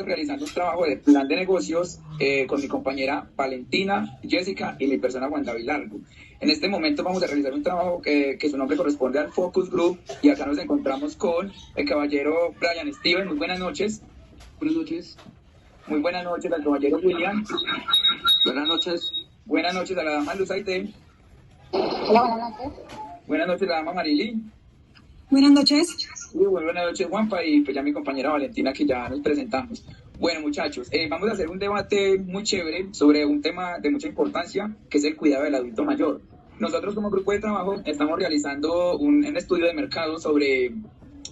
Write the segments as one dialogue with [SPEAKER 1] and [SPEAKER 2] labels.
[SPEAKER 1] realizando un trabajo de plan de negocios con mi compañera Valentina, Jessica y mi persona Juan David Largo. En este momento vamos a realizar un trabajo que su nombre corresponde al Focus Group y acá nos encontramos con el caballero Brian Steven. Muy buenas noches.
[SPEAKER 2] Buenas noches.
[SPEAKER 1] Muy buenas noches al caballero William.
[SPEAKER 3] Buenas noches.
[SPEAKER 1] Buenas noches a la dama Luz Aide.
[SPEAKER 4] Hola, buenas noches.
[SPEAKER 1] Buenas noches a la dama Marily.
[SPEAKER 5] Buenas noches.
[SPEAKER 1] Muy buenas noches, Juanpa, y pues ya mi compañera Valentina, que ya nos presentamos. Bueno, muchachos, vamos a hacer un debate muy chévere sobre un tema de mucha importancia, que es el cuidado del adulto mayor. Nosotros como grupo de trabajo estamos realizando un estudio de mercado sobre,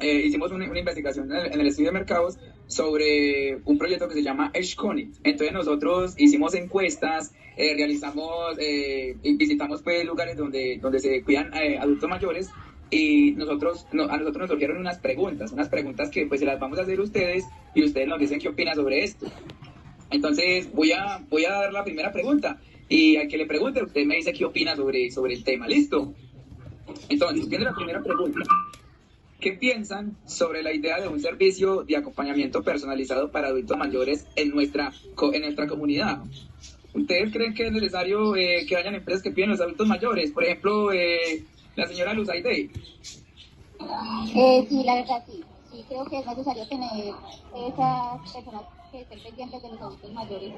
[SPEAKER 1] hicimos una investigación en el estudio de mercados sobre un proyecto que se llama EdgeConnect. Entonces nosotros hicimos encuestas, realizamos, visitamos pues lugares donde se cuidan adultos mayores. Y a nosotros nos surgieron unas preguntas que pues se las vamos a hacer a ustedes y ustedes nos dicen qué opinan sobre esto. Entonces voy a dar la primera pregunta y al que le pregunte usted me dice qué opina sobre el tema. ¿Listo? Entonces, viene la primera pregunta. ¿Qué piensan sobre la idea de un servicio de acompañamiento personalizado para adultos mayores en nuestra comunidad? ¿Ustedes creen que es necesario que hayan empresas que piden los adultos mayores? Por ejemplo, la señora Luz Aide.
[SPEAKER 4] Sí, la verdad sí. Sí, creo que es necesario tener esas personas que estén pendientes de los adultos mayores.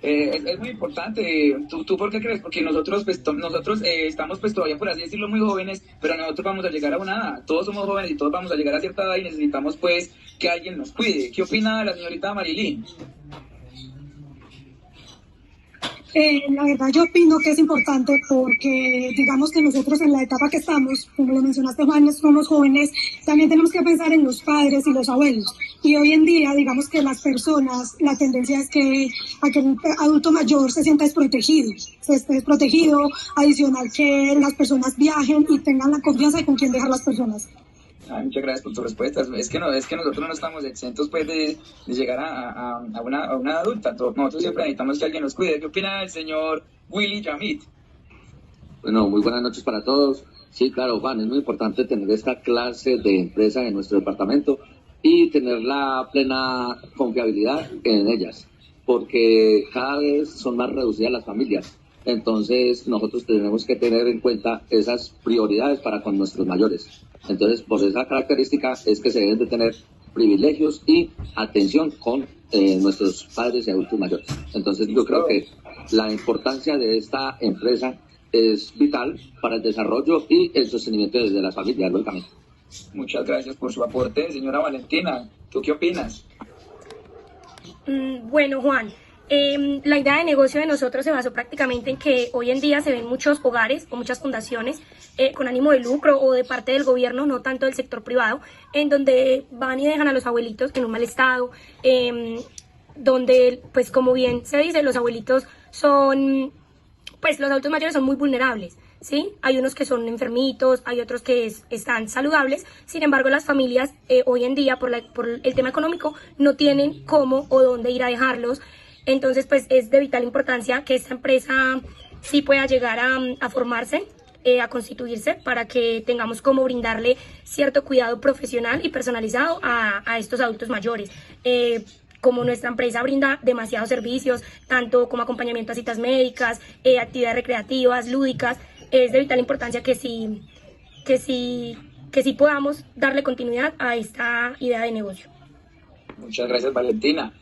[SPEAKER 1] Es muy importante. ¿Tú por qué crees? Porque nosotros estamos pues todavía, por así decirlo, muy jóvenes, pero nosotros vamos a llegar a una edad. Todos somos jóvenes y todos vamos a llegar a cierta edad y necesitamos pues que alguien nos cuide. ¿Qué opina la señorita Marily?
[SPEAKER 5] La verdad yo opino que es importante porque digamos que nosotros en la etapa que estamos, como lo mencionaste Juan, somos jóvenes, también tenemos que pensar en los padres y los abuelos. Y hoy en día digamos que las personas, la tendencia es que aquel adulto mayor se sienta desprotegido, se esté desprotegido, adicional que las personas viajen y tengan la confianza de con quién dejar las personas.
[SPEAKER 1] Muchas gracias por tu respuesta. Es que nosotros no estamos exentos pues de llegar a una adulta. Nosotros siempre necesitamos que alguien nos cuide. ¿Qué opina el señor Willy Yamit?
[SPEAKER 3] Bueno, muy buenas noches para todos. Sí, claro, Juan, es muy importante tener esta clase de empresa en nuestro departamento y tener la plena confiabilidad en ellas, porque cada vez son más reducidas las familias. Entonces nosotros tenemos que tener en cuenta esas prioridades para con nuestros mayores. Entonces, por esa característica es que se deben de tener privilegios y atención con nuestros padres y adultos mayores. Entonces, yo creo que la importancia de esta empresa es vital para el desarrollo y el sostenimiento de las familias, lógicamente.
[SPEAKER 1] Muchas gracias por su aporte, señora Valentina. ¿Tú qué opinas?
[SPEAKER 6] Bueno, Juan, la idea de negocio de nosotros se basó prácticamente en que hoy en día se ven muchos hogares o muchas fundaciones con ánimo de lucro o de parte del gobierno, no tanto del sector privado, en donde van y dejan a los abuelitos en un mal estado, donde, pues como bien se dice, los abuelitos son, pues los adultos mayores son muy vulnerables. ¿Sí? Hay unos que son enfermitos, hay otros que están saludables, sin embargo las familias hoy en día por el tema económico no tienen cómo o dónde ir a dejarlos. Entonces pues es de vital importancia que esta empresa sí pueda llegar a formarse, a constituirse para que tengamos como brindarle cierto cuidado profesional y personalizado a estos adultos mayores. Como nuestra empresa brinda demasiados servicios, tanto como acompañamiento a citas médicas, actividades recreativas, lúdicas, es de vital importancia que sí podamos darle continuidad a esta idea de negocio.
[SPEAKER 1] Muchas gracias, Valentina.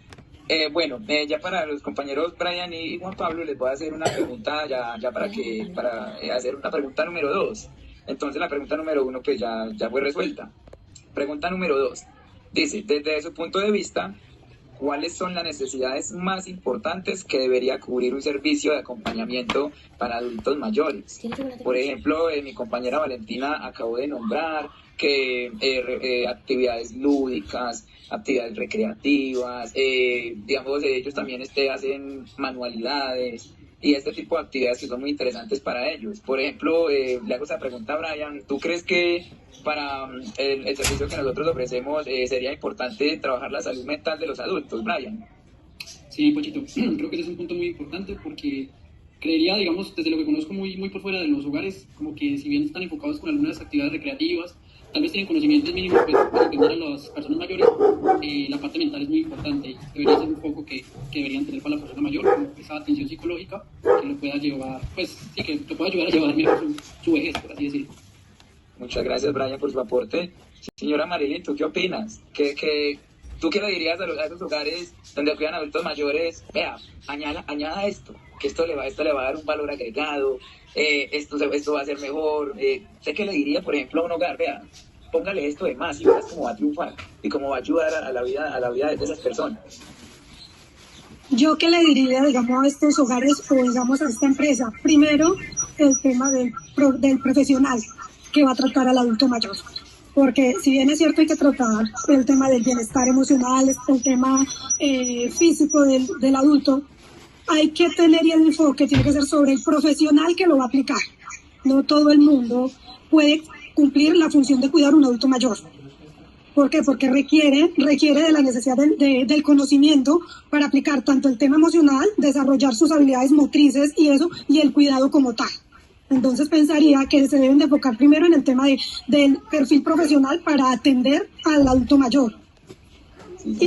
[SPEAKER 1] Bueno, ya para los compañeros Brian y Juan Pablo les voy a hacer una pregunta para hacer una pregunta número 2. Entonces la pregunta número 1 pues ya fue resuelta. Pregunta número 2. Dice, desde su punto de vista, ¿cuáles son las necesidades más importantes que debería cubrir un servicio de acompañamiento para adultos mayores? Por ejemplo, mi compañera Valentina acabó de nombrar que actividades lúdicas, actividades recreativas, digamos, ellos también hacen manualidades y este tipo de actividades que son muy interesantes para ellos. Por ejemplo, le hago esa pregunta a Brian, ¿tú crees que para el servicio que nosotros ofrecemos sería importante trabajar la salud mental de los adultos, Brian?
[SPEAKER 2] Sí, Pochito, creo que ese es un punto muy importante porque creería, digamos, desde lo que conozco muy por fuera de los hogares, como que si bien están enfocados con algunas actividades recreativas, tal vez tienen conocimientos mínimos, pues para atender a las personas mayores, la parte mental es muy importante y debería ser un foco que deberían tener para la persona mayor, como esa atención psicológica que lo pueda llevar, pues sí, que lo pueda ayudar a llevar mejor su vejez, por así decirlo.
[SPEAKER 1] Muchas gracias, Brian, por su aporte. Señora Marilyn, ¿tú qué opinas? ¿Tú qué le dirías a esos hogares donde cuidan adultos mayores? Vea, añada esto, que esto le va a dar un valor agregado, esto va a ser mejor. ¿Usted qué le diría, por ejemplo, a un hogar? Vea, póngale esto de más y verás cómo va a triunfar y cómo va a ayudar a la vida de esas personas.
[SPEAKER 5] Yo qué le diría, digamos, a estos hogares o, digamos, a esta empresa. Primero, el tema del profesional que va a tratar al adulto mayor. Porque si bien es cierto hay que tratar el tema del bienestar emocional, el tema físico del adulto, hay que tener el enfoque, tiene que ser sobre el profesional que lo va a aplicar. No todo el mundo puede cumplir la función de cuidar a un adulto mayor. ¿Por qué? Porque requiere de la necesidad del conocimiento para aplicar tanto el tema emocional, desarrollar sus habilidades motrices y el cuidado como tal. Entonces pensaría que se deben de enfocar primero en el tema del perfil profesional para atender al adulto mayor. Sí,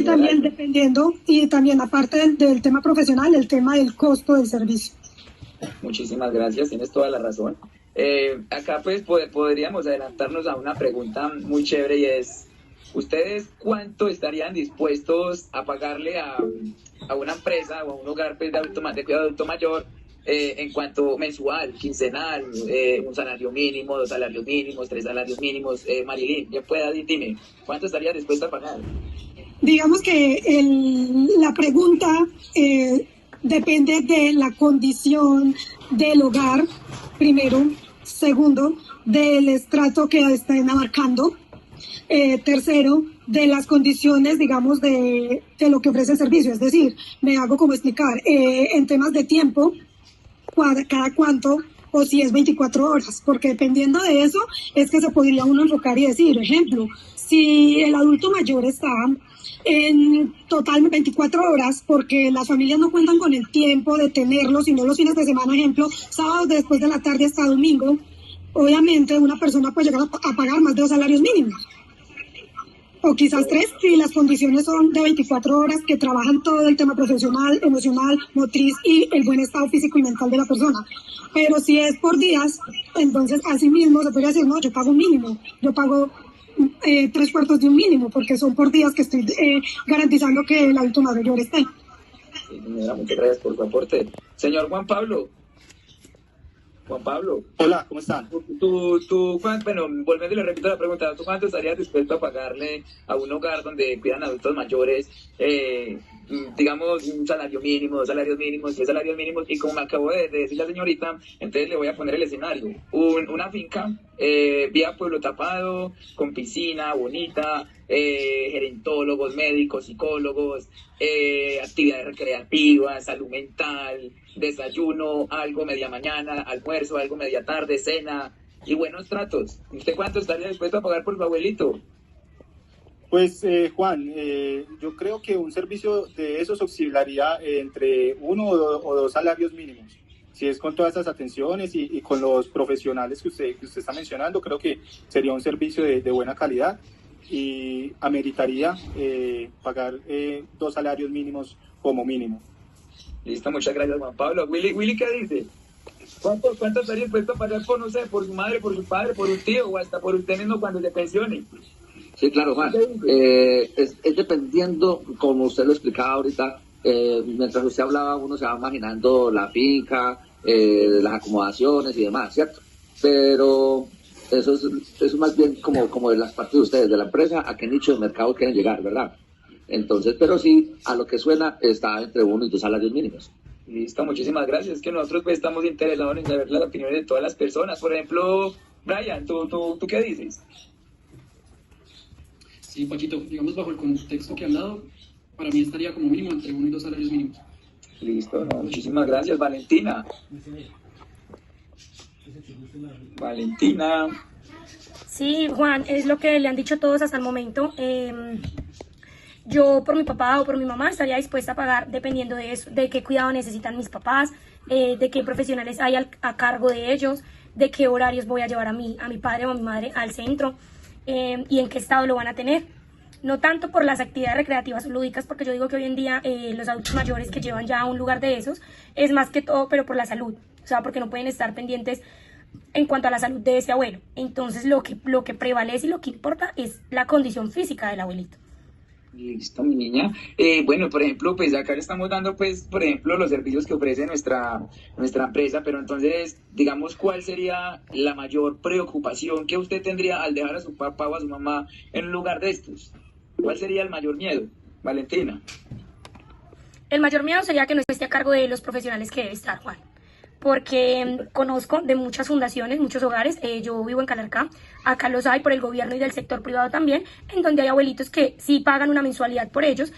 [SPEAKER 5] y también aparte del tema profesional, el tema del costo del servicio.
[SPEAKER 1] Muchísimas gracias, tienes toda la razón. Acá pues podríamos adelantarnos a una pregunta muy chévere y es, ¿ustedes cuánto estarían dispuestos a pagarle a una empresa o a un hogar pues, de cuidado de adulto mayor en cuanto mensual, quincenal, un salario mínimo, 2 salarios mínimos, 3 salarios mínimos? Marilyn, dime, ¿cuánto estarías dispuesta a pagar?
[SPEAKER 5] Digamos que la pregunta depende de la condición del hogar, primero. Segundo, del estrato que estén abarcando. Tercero, de las condiciones, digamos, de lo que ofrece el servicio. Es decir, me hago como explicar, en temas de tiempo, cada cuánto, o si es 24 horas, porque dependiendo de eso es que se podría uno enfocar y decir, ejemplo, si el adulto mayor está en total 24 horas, porque las familias no cuentan con el tiempo de tenerlo, sino los fines de semana, ejemplo, sábado después de la tarde hasta domingo, obviamente una persona puede llegar a pagar más de 2 salarios mínimos. O quizás 3, si las condiciones son de 24 horas, que trabajan todo el tema profesional, emocional, motriz y el buen estado físico y mental de la persona. Pero si es por días, entonces así mismo se podría decir, no, yo pago un mínimo, yo pago 3/4 de un mínimo, porque son por días que estoy garantizando que el adulto mayor esté.
[SPEAKER 1] Sí, señora, muchas gracias por su aporte. Señor Juan Pablo.
[SPEAKER 7] Hola, ¿cómo están?
[SPEAKER 1] Bueno, volviendo y le repito la pregunta, ¿tú cuánto estarías dispuesto a pagarle a un hogar donde cuidan adultos mayores, digamos, un salario mínimo, 2 salarios mínimos, 3 salarios mínimos? Y como me acabo de decir la señorita, entonces le voy a poner el escenario. Una finca, vía Pueblo Tapado, con piscina bonita, gerontólogos, médicos, psicólogos, actividades recreativas, salud mental, desayuno, algo media mañana, almuerzo, algo media tarde, cena y buenos tratos. ¿Usted cuánto estaría dispuesto a pagar por su abuelito?
[SPEAKER 7] Pues Juan, yo creo que un servicio de esos oscilaría entre 1 o 2 salarios mínimos. Si es con todas esas atenciones y con los profesionales que usted está mencionando, creo que sería un servicio de buena calidad y ameritaría pagar 2 salarios mínimos como mínimo.
[SPEAKER 1] Listo, muchas gracias, Juan Pablo. Willy, ¿qué dice? ¿Cuánto estaría dispuesto a pagar por, no sé, por su madre, por su padre, por un tío o hasta por usted mismo cuando se pensione?
[SPEAKER 3] Sí, claro, Juan. Es dependiendo, como usted lo explicaba ahorita, mientras usted hablaba, uno se va imaginando la finca, las acomodaciones y demás, ¿cierto? Pero eso es más bien como de las partes de ustedes, de la empresa, a qué nicho de mercado quieren llegar, ¿verdad? Entonces, pero sí, a lo que suena, está entre 1 y 2 salarios mínimos.
[SPEAKER 1] Listo, muchísimas gracias. Es que nosotros pues, estamos interesados en saber las opiniones de todas las personas. Por ejemplo, Brian, ¿tú qué dices?
[SPEAKER 2] Sí, Pachito, digamos bajo el contexto que han dado, para mí estaría como mínimo entre 1 y 2 salarios mínimos.
[SPEAKER 1] Listo, no, muchísimas gracias. Valentina.
[SPEAKER 6] Sí, Juan, es lo que le han dicho todos hasta el momento. Yo por mi papá o por mi mamá estaría dispuesta a pagar dependiendo de eso, de qué cuidado necesitan mis papás, de qué profesionales hay a cargo de ellos, de qué horarios voy a llevar a mi padre o a mi madre al centro. y en qué estado lo van a tener. No tanto por las actividades recreativas o lúdicas, porque yo digo que hoy en día los adultos mayores que llevan ya a un lugar de esos, es más que todo, pero por la salud. O sea, porque no pueden estar pendientes en cuanto a la salud de ese abuelo. Entonces lo que prevalece y lo que importa es la condición física del abuelito.
[SPEAKER 1] Listo, mi niña. Bueno, por ejemplo, pues acá le estamos dando, pues, por ejemplo, los servicios que ofrece nuestra empresa, pero entonces, digamos, ¿cuál sería la mayor preocupación que usted tendría al dejar a su papá o a su mamá en un lugar de estos? ¿Cuál sería el mayor miedo, Valentina?
[SPEAKER 6] El mayor miedo sería que no esté a cargo de los profesionales que debe estar, Juan. Porque conozco de muchas fundaciones, muchos hogares, yo vivo en Calarcá, acá los hay por el gobierno y del sector privado también, en donde hay abuelitos que sí pagan una mensualidad por ellos.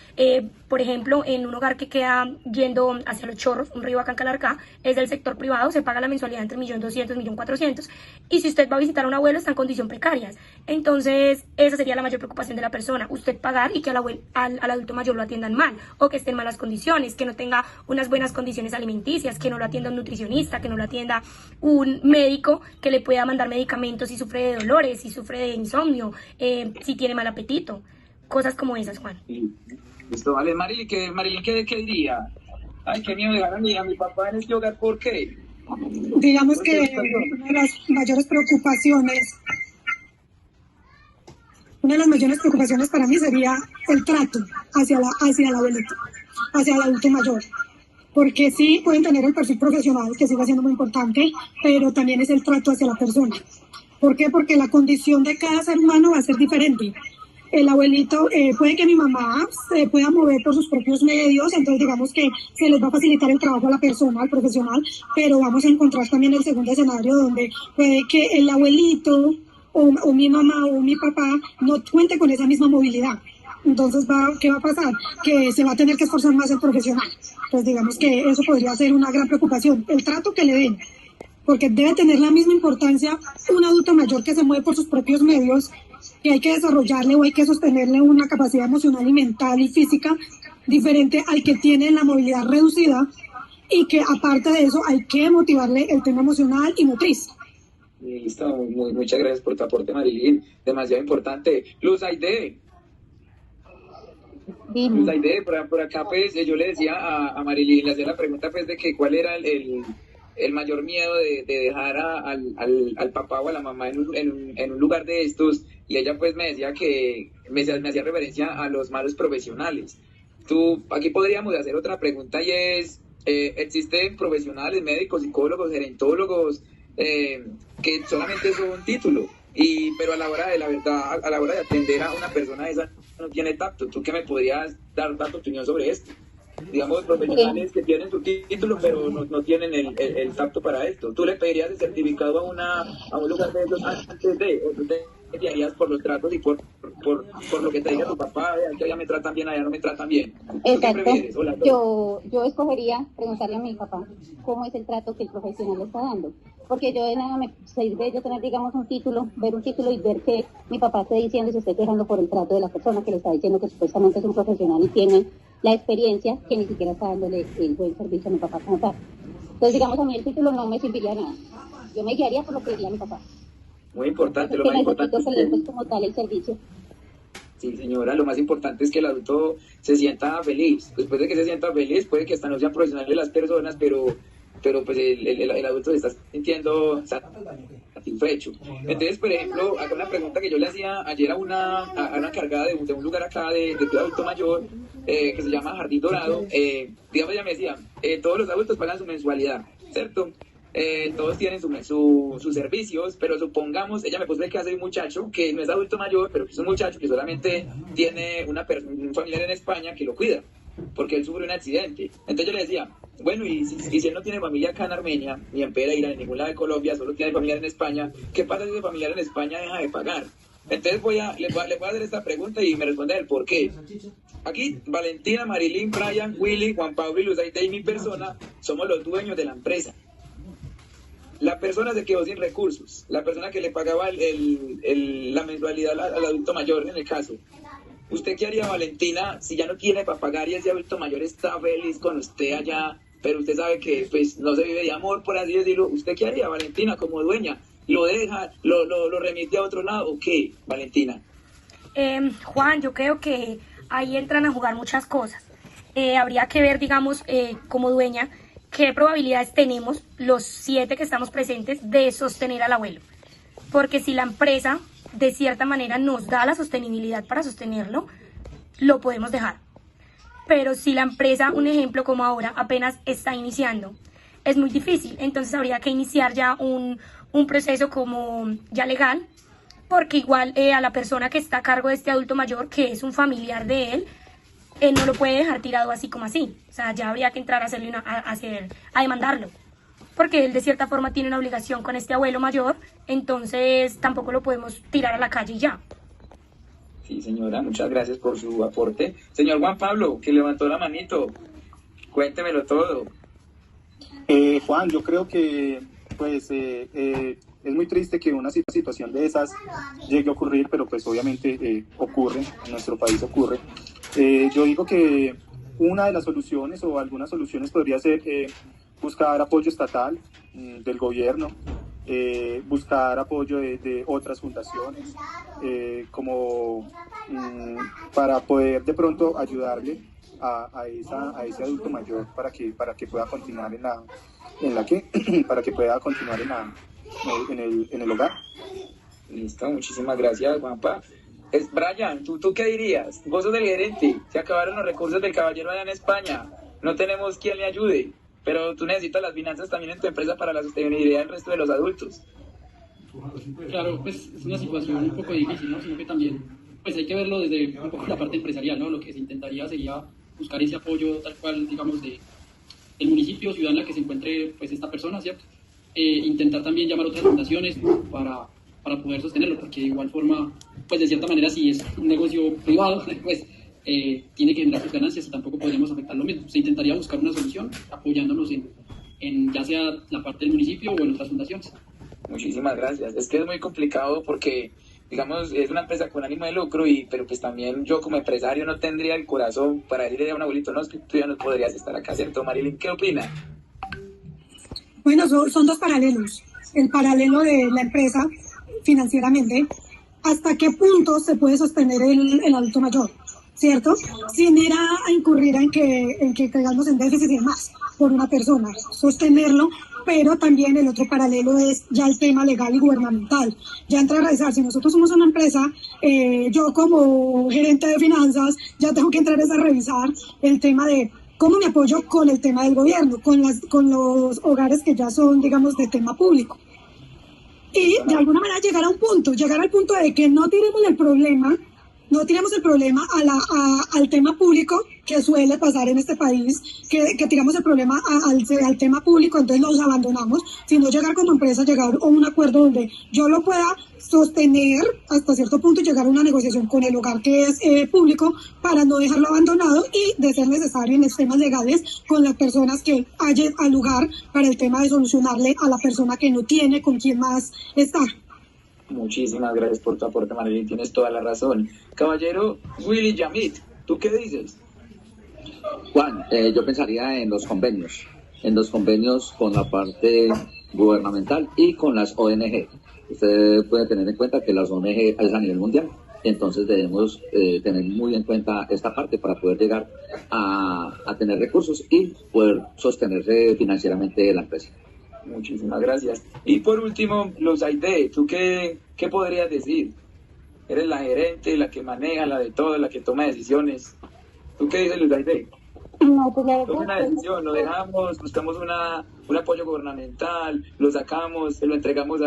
[SPEAKER 6] Por ejemplo, en un hogar que queda yendo hacia Los Chorros, un río acá en Calarcá, es del sector privado, se paga la mensualidad entre 1.200.000 y 1.400.000, y si usted va a visitar a un abuelo está en condición precaria. Entonces, esa sería la mayor preocupación de la persona, usted pagar y que al adulto mayor lo atiendan mal, o que esté en malas condiciones, que no tenga unas buenas condiciones alimenticias, que no lo atienda un nutricionista, que no lo atienda un médico que le pueda mandar medicamentos si sufre de dolores, si sufre de insomnio, si tiene mal apetito, cosas como esas, Juan.
[SPEAKER 1] Listo, vale. Marilyn, ¿qué diría? Ay, qué miedo dejar a mi papá en este hogar, ¿por qué?
[SPEAKER 5] Digamos que una de las mayores preocupaciones para mí sería el trato hacia el abuelito, hacia el adulto mayor. Porque sí pueden tener el perfil profesional, que sigue siendo muy importante, pero también es el trato hacia la persona. ¿Por qué? Porque la condición de cada ser humano va a ser diferente. El abuelito, puede que mi mamá se pueda mover por sus propios medios, entonces digamos que se les va a facilitar el trabajo a la persona, al profesional, pero vamos a encontrar también el segundo escenario donde puede que el abuelito o mi mamá o mi papá no cuente con esa misma movilidad. Entonces, ¿qué va a pasar? Que se va a tener que esforzar más el profesional. Entonces, digamos que eso podría ser una gran preocupación, el trato que le den, porque debe tener la misma importancia un adulto mayor que se mueve por sus propios medios, que hay que desarrollarle o hay que sostenerle una capacidad emocional y mental y física diferente al que tiene la movilidad reducida, y que aparte de eso hay que motivarle el tema emocional y motriz.
[SPEAKER 1] Listo, muchas gracias por tu aporte, Marilyn, demasiado importante. Luz Aide, por acá pues yo le decía a Marilyn, le hacía la pregunta pues de que cuál era el mayor miedo de dejar al papá o a la mamá en un lugar de estos, y ella pues me decía que me hacía referencia a los malos profesionales. Aquí podríamos hacer otra pregunta, y es, ¿existen profesionales, médicos, psicólogos, gerontólogos que solamente son un título, pero a la hora de la verdad, a la hora de atender a una persona esa no tiene tacto? ¿Tú qué me podrías dar tu opinión sobre esto? Digamos, profesionales que tienen su título pero no tienen el tacto para esto. ¿Tú le pedirías el certificado a un lugar de esos antes de, o tú te guiarías por los tratos y por lo que te diga tu papá, que allá me tratan bien, allá no me tratan bien?
[SPEAKER 4] Exacto. Yo escogería preguntarle a mi papá cómo es el trato que el profesional le está dando, porque yo de nada me sirve yo tener, digamos, ver un título y ver que mi papá esté diciendo y se esté quejando por el trato de la persona que le está diciendo que supuestamente es un profesional y tiene la experiencia, que ni siquiera está dándole el buen servicio a mi papá como tal. Entonces, digamos, a mí el título no me serviría nada. Yo me guiaría por lo que diría mi papá.
[SPEAKER 1] Muy importante, lo
[SPEAKER 4] que
[SPEAKER 1] más importante
[SPEAKER 4] es que le den como tal el servicio.
[SPEAKER 1] Sí, señora, lo más importante es que el adulto se sienta feliz. Después de que se sienta feliz, puede que hasta no sean profesionales las personas, pero pues el adulto se está sintiendo satisfecho. Entonces, por ejemplo, acá una pregunta que yo le hacía ayer a una encargada de un lugar acá de adulto mayor, que se llama Jardín Dorado. Digamos, ella me decía, todos los adultos pagan su mensualidad, ¿cierto? Todos tienen sus servicios, pero supongamos, ella me puso el caso de un muchacho que no es adulto mayor, pero que es un muchacho que solamente tiene un familiar en España que lo cuida, porque él sufrió un accidente. Entonces yo le decía, bueno, y si él no tiene familia acá en Armenia, ni en Pereira, ni en ningún lado de Colombia, solo tiene familiar en España, ¿qué pasa si ese familiar en España deja de pagar? Entonces le voy a hacer esta pregunta y me responde el por qué. Aquí, Valentina, Marilyn, Brian, Willy, Juan Pablo y Luz Aide y mi persona somos los dueños de la empresa. La persona se quedó sin recursos, la persona que le pagaba la mensualidad al adulto mayor en el caso. ¿Usted qué haría, Valentina, si ya no tiene para pagar y ese adulto mayor está feliz con usted allá, pero usted sabe que pues no se vive de amor, por así decirlo? ¿Usted qué haría, Valentina, como dueña? lo deja, lo remite a otro lado, ¿o qué, Valentina?
[SPEAKER 6] Juan, yo creo que ahí entran a jugar muchas cosas. Habría que ver, digamos, como dueña, qué probabilidades tenemos los 7 que estamos presentes de sostener al abuelo. Porque si la empresa, de cierta manera, nos da la sostenibilidad para sostenerlo, lo podemos dejar. Pero si la empresa, un ejemplo como ahora, apenas está iniciando, es muy difícil. Entonces habría que iniciar ya un proceso como ya legal, porque igual a la persona que está a cargo de este adulto mayor, que es un familiar de él no lo puede dejar tirado así como así. O sea, ya habría que entrar a hacerle a demandarlo, porque él de cierta forma tiene una obligación con este abuelo mayor, entonces tampoco lo podemos tirar a la calle y ya.
[SPEAKER 1] Sí, señora, muchas gracias por su aporte. Señor Juan Pablo, que levantó la manito, cuéntemelo todo.
[SPEAKER 7] Juan, yo creo que pues es muy triste que una situación de esas llegue a ocurrir, pero pues obviamente ocurre, en nuestro país ocurre. Yo digo que una de las soluciones o algunas soluciones podría ser buscar apoyo estatal del gobierno, buscar apoyo de otras fundaciones, como para poder de pronto ayudarle a ese adulto mayor para que pueda continuar para que pueda continuar en el hogar.
[SPEAKER 1] Listo, muchísimas gracias, Juanpa. Brian, ¿tú qué dirías? Vos sos el gerente, se acabaron los recursos del caballero allá en España, no tenemos quien le ayude, pero tú necesitas las finanzas también en tu empresa para la sostenibilidad del resto de los adultos.
[SPEAKER 2] Claro, pues es una situación un poco difícil, ¿no? Sino que también pues hay que verlo desde un poco la parte empresarial, ¿no? Lo que se intentaría sería buscar ese apoyo tal cual, digamos, del municipio, ciudad en la que se encuentre pues esta persona, ¿cierto? Intentar también llamar a otras fundaciones para poder sostenerlo, porque de igual forma, pues de cierta manera, si es un negocio privado, pues tiene que generar sus ganancias y tampoco podríamos afectar lo mismo. Se intentaría buscar una solución apoyándonos en ya sea la parte del municipio o en otras fundaciones.
[SPEAKER 1] Muchísimas gracias. Es que es muy complicado porque, digamos, es una empresa con ánimo de lucro, pero pues también yo como empresario no tendría el corazón para decirle a un abuelito, no, es que tú ya no podrías estar acá, ¿cierto? Marilyn, ¿qué opina?
[SPEAKER 5] Bueno, son dos paralelos. El paralelo de la empresa financieramente, hasta qué punto se puede sostener el adulto mayor, ¿cierto? Sin ir a incurrir en que caigamos en déficit y demás por una persona, sostenerlo, pero también el otro paralelo es ya el tema legal y gubernamental. Ya entra a revisar, si nosotros somos una empresa, yo como gerente de finanzas ya tengo que entrar a revisar el tema de cómo me apoyo con el tema del gobierno, con los hogares que ya son, digamos, de tema público. Y de alguna manera llegar al punto de que no tiremos el problema al tema público, que suele pasar en este país, que tiramos el problema al tema público, entonces los abandonamos, sino llegar como empresa, llegar a un acuerdo donde yo lo pueda sostener hasta cierto punto y llegar a una negociación con el hogar que es público para no dejarlo abandonado y, de ser necesario en los temas legales, con las personas que haya al lugar para el tema de solucionarle a la persona que no tiene con quién más estar.
[SPEAKER 1] Muchísimas gracias por tu aporte, Marilyn, tienes toda la razón. Caballero Willy Yamit, ¿tú qué dices?
[SPEAKER 3] Juan, yo pensaría en los convenios con la parte gubernamental y con las ONG. Usted puede tener en cuenta que las ONG es a nivel mundial, entonces debemos tener muy en cuenta esta parte para poder llegar a tener recursos y poder sostenerse financieramente la empresa.
[SPEAKER 1] Muchísimas gracias. Y por último, los AID, ¿tú qué podrías decir? Eres la gerente, la que maneja, la de todo, la que toma decisiones. ¿Tú qué dices, los AID?
[SPEAKER 4] No, pues la verdad,
[SPEAKER 1] Toma una decisión, lo dejamos, buscamos un apoyo gubernamental, lo sacamos, se lo entregamos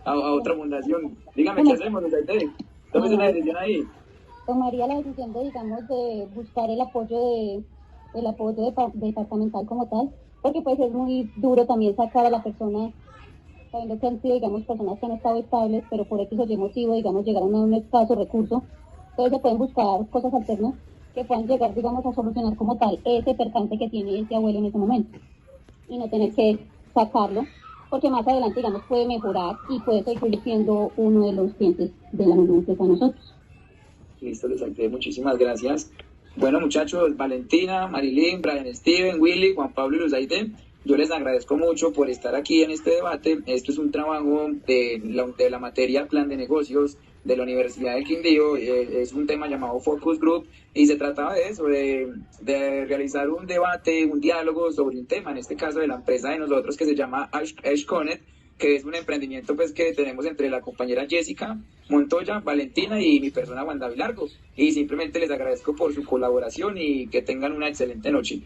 [SPEAKER 1] a otra fundación. Dígame, ¿qué hacemos, los AID? Tómese una decisión ahí.
[SPEAKER 4] tomaría la decisión de, digamos, de buscar el apoyo departamental como tal, porque pues es muy duro también sacar a la persona, sabiendo que han sido, digamos, personas que han estado estables, pero por X o Y motivo, digamos, llegaron a un escaso recurso. Entonces se pueden buscar cosas alternas que puedan llegar, digamos, a solucionar como tal ese percance que tiene ese abuelo en ese momento y no tener que sacarlo, porque más adelante, digamos, puede mejorar y puede seguir siendo uno de los clientes de la misma empresa a nosotros.
[SPEAKER 1] Listo, les agradezco, muchísimas gracias. Bueno, muchachos, Valentina, Marilyn, Brian Steven, Willy, Juan Pablo y los AID, Yo les agradezco mucho por estar aquí en este debate. Esto es un trabajo de la materia Plan de Negocios de la Universidad del Quindío. Es un tema llamado Focus Group y se trataba de eso, de realizar un debate, un diálogo sobre un tema, en este caso de la empresa de nosotros que se llama Edge Connect, que es un emprendimiento pues que tenemos entre la compañera Jessica Montoya, Valentina y mi persona Juan David Largo. Y simplemente les agradezco por su colaboración y que tengan una excelente noche.